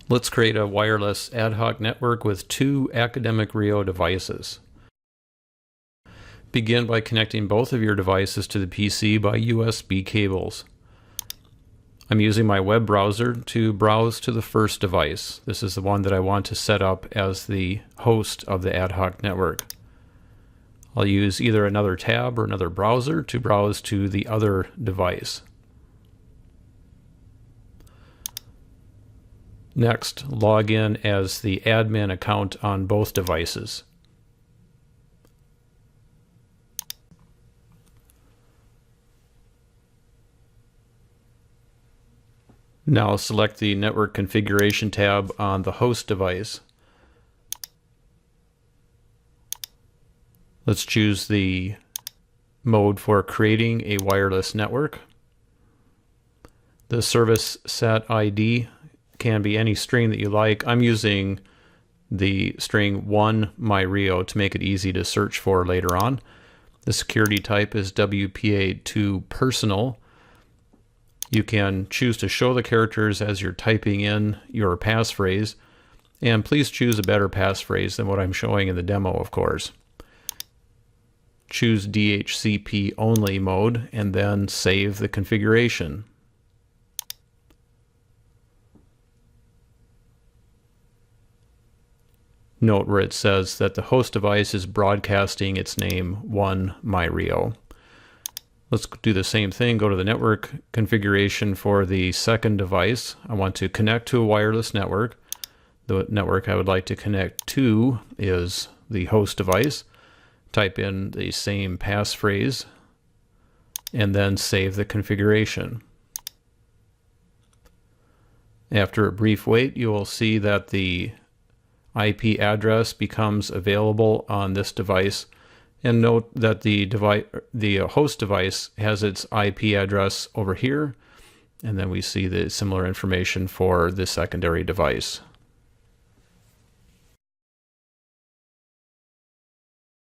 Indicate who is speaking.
Speaker 1: Let's create a wireless ad hoc network with two Academic RIO devices. Begin by connecting both of your devices to the PC by USB cables. I'm using my web browser to browse to the first device. This is the one that I want to set up as the host of the ad hoc network. I'll use either another tab or another browser to browse to the other device. Next, log in as the admin account on both devices. Now select the Network Configuration tab on the host device. Let's choose the mode for creating a wireless network. The service set ID can be any string that you like. I'm using the string 1 myRIO to make it easy to search for later on. The security type is WPA2 personal. You can choose to show the characters as you're typing in your passphrase, and please choose a better passphrase than what I'm showing in the demo, of course. Choose DHCP only mode and then save the configuration. Note where it says that the host device is broadcasting its name 1 myRIO. Let's do the same thing. Go to the network configuration for the second device. I want to connect to a wireless network. The network I would like to connect to is the host device. Type in the same passphrase and then save the configuration. After a brief wait, you will see that the IP address becomes available on this device, and note that the host device has its IP address over here, and then we see the similar information for the secondary device.